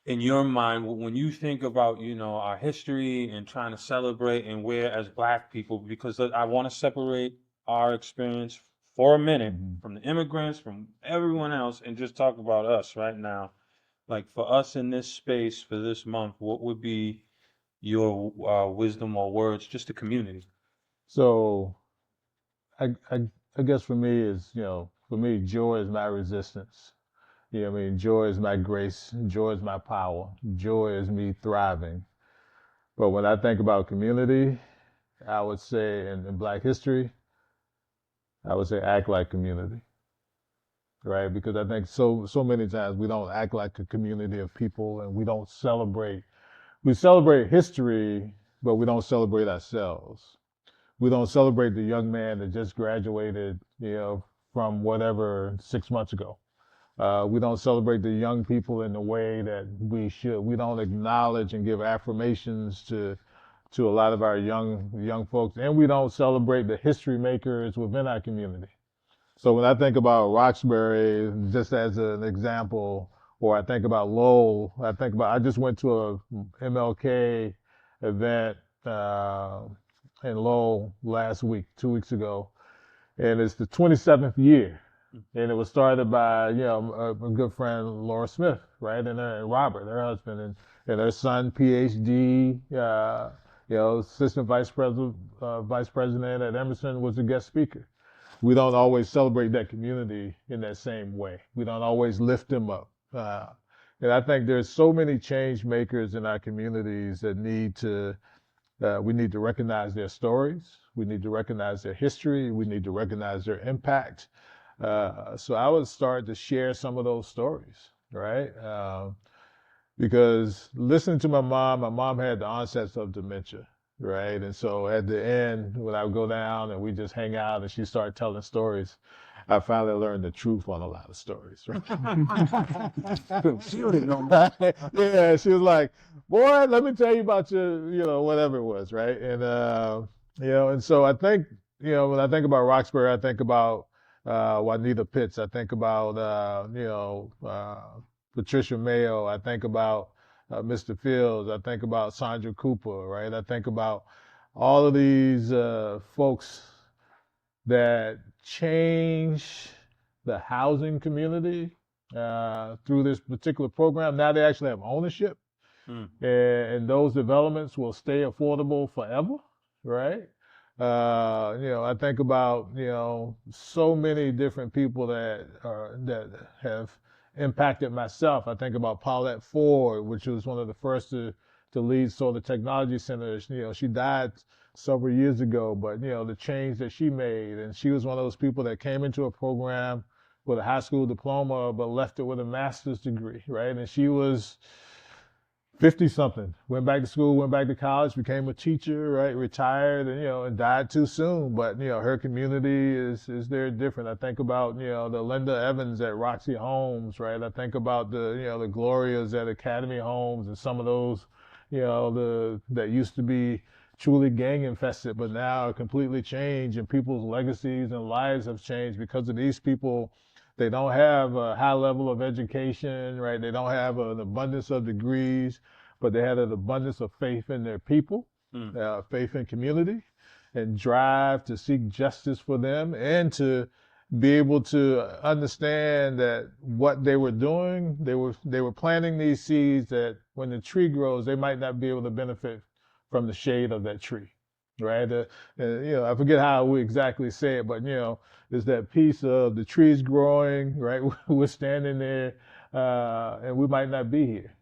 in your mind, when you think about, you know, our history and trying to celebrate and where as Black people, because I want to separate our experience for a minute Mhm. from the immigrants, from everyone else, and just talk about us right now. Like for us in this space for this month, what would be your wisdom or words, just the community? So I guess for me is, for me, joy is my resistance. You know what I mean? Joy is my grace. Joy is my power. Joy is me thriving. But when I think about community, I would say in Black history, I would say act like community, right? Because I think so many times we don't act like a community of people, and we don't celebrate. We celebrate history, but we don't celebrate ourselves. We don't celebrate the young man that just graduated, from whatever 6 months ago. We don't celebrate the young people in the way that we should. We don't acknowledge and give affirmations to a lot of our young folks, and we don't celebrate the history makers within our community. So when I think about Roxbury, just as an example, or I think about Lowell, I just went to a MLK event in Lowell last week, 2 weeks ago, and it's the 27th year. And it was started by, a good friend, Laura Smith, right? And Robert, her husband, and their son, PhD, assistant vice president at Emerson, was a guest speaker. We don't always celebrate that community in that same way. We don't always lift them up. And I think there's so many change makers in our communities that we need to recognize their stories. We need to recognize their history. We need to recognize their impact. So I would start to share some of those stories, right? Because listening to my mom had the onset of dementia, right? And so at the end, when I would go down and we just hang out and she started telling stories, I finally learned the truth on a lot of stories, right? Yeah, she was like, boy, let me tell you about your, whatever it was, right? And, and so I think, when I think about Roxbury, I think about Juanita Pitts. I think about, Patricia Mayo. I think about Mr. Fields. I think about Sandra Cooper, right? I think about all of these folks that change the housing community through this particular program. Now they actually have ownership, and those developments will stay affordable forever, right? I think about so many different people that have impacted myself. I think about Paulette Ford, which was one of the first to lead Solar Technology Centers. She died several years ago, but the change that she made, and she was one of those people that came into a program with a high school diploma, but left it with a master's degree, right? And she was 50 something, went back to school, went back to college, became a teacher, right? Retired, and died too soon. But her community is very different. I think about the Linda Evans at Roxy Homes, right? I think about the Glorias at Academy Homes, and some of those that used to be truly gang infested, but now are completely changed, and people's legacies and lives have changed because of these people. They don't have a high level of education, right? They don't have an abundance of degrees, but they had an abundance of faith in their people, faith in community, and drive to seek justice for them, and to be able to understand that what they were doing, they were planting these seeds that when the tree grows, they might not be able to benefit from the shade of that tree, right? I forget how we exactly say it, but is that piece of the trees growing, right? We're standing there, and we might not be here.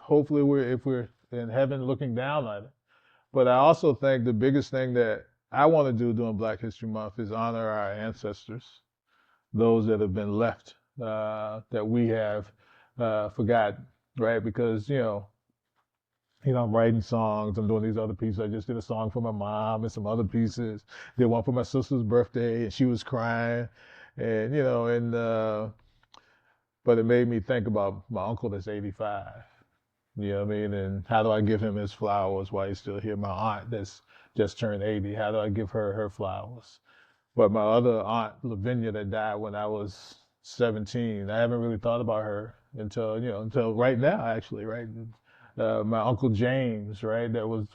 Hopefully if we're in heaven looking down on it. But I also think the biggest thing that I want to do during Black History Month is honor our ancestors, those that have been left, that we have forgotten, right? Because, I'm writing songs, I'm doing these other pieces. I just did a song for my mom and some other pieces. Did one for my sister's birthday, and she was crying. And but it made me think about my uncle that's 85. You know what I mean? And how do I give him his flowers while he's still here? My aunt that's just turned 80. How do I give her flowers? But my other aunt, Lavinia, that died when I was 17, I haven't really thought about her until right now, actually, right? My uncle James, right, that was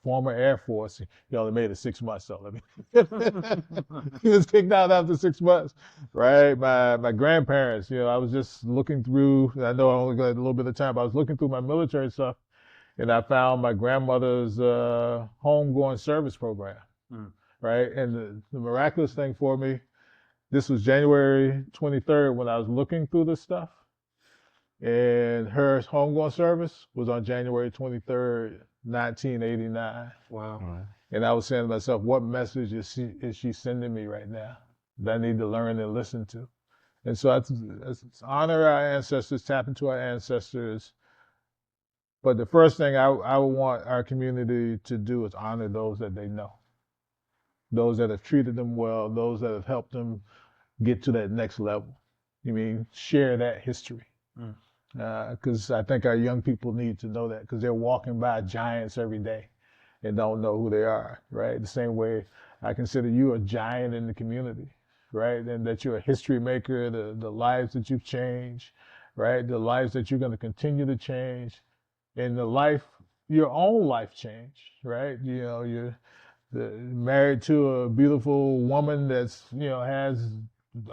former Air Force. He only made it 6 months, though. He was kicked out after 6 months, right? My grandparents, I was just looking through. I know I only got a little bit of time, but I was looking through my military stuff, and I found my grandmother's homegoing service program, Mm. right? And the miraculous thing for me, this was January 23rd when I was looking through this stuff, and her homegoing service was on January 23rd, 1989. Wow. Right. And I was saying to myself, what message is she sending me right now that I need to learn and listen to? And so I honor our ancestors, tap into our ancestors. But the first thing I would want our community to do is honor those that they know, those that have treated them well, those that have helped them get to that next level. Share that history. Mm. Because I think our young people need to know that, because they're walking by giants every day and don't know who they are, right? The same way I consider you a giant in the community, right? And that you're a history maker, the lives that you've changed, right? The lives that you're going to continue to change, and your own life change, right? You're married to a beautiful woman that's, has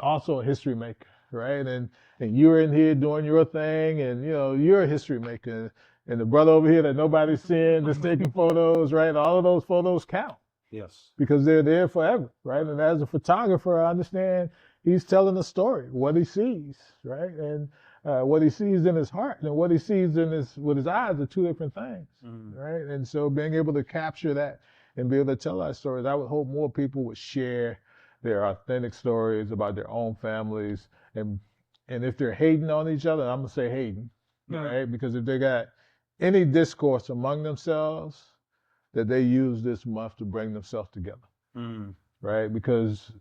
also a history maker, right? And you're in here doing your thing, and you're a history maker. And the brother over here that nobody's seeing, that's taking photos, right? All of those photos count Yes. because they're there forever, right? And as a photographer, I understand he's telling a story, what he sees, right? And what he sees in his heart and what he sees with his eyes are two different things, right? And so being able to capture that and be able to tell our stories, I would hope more people would share their authentic stories about their own families. And if they're hating on each other, I'm gonna say hating, right? Because if they got any discourse among themselves, that they use this month to bring themselves together, right? Because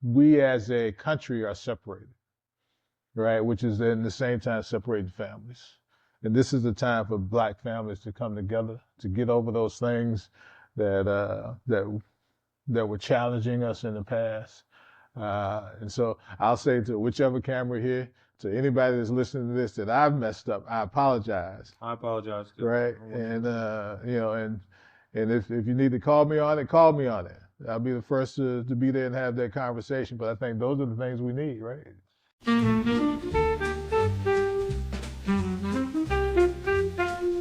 we as a country are separated, right? Which is in the same time separating families. And this is the time for Black families to come together, to get over those things that were challenging us in the past. And so I'll say to whichever camera here, to anybody that's listening to this, that I've messed up, I apologize. I apologize. Right? And and if you need to call me on it, call me on it. I'll be the first to be there and have that conversation. But I think those are the things we need, right?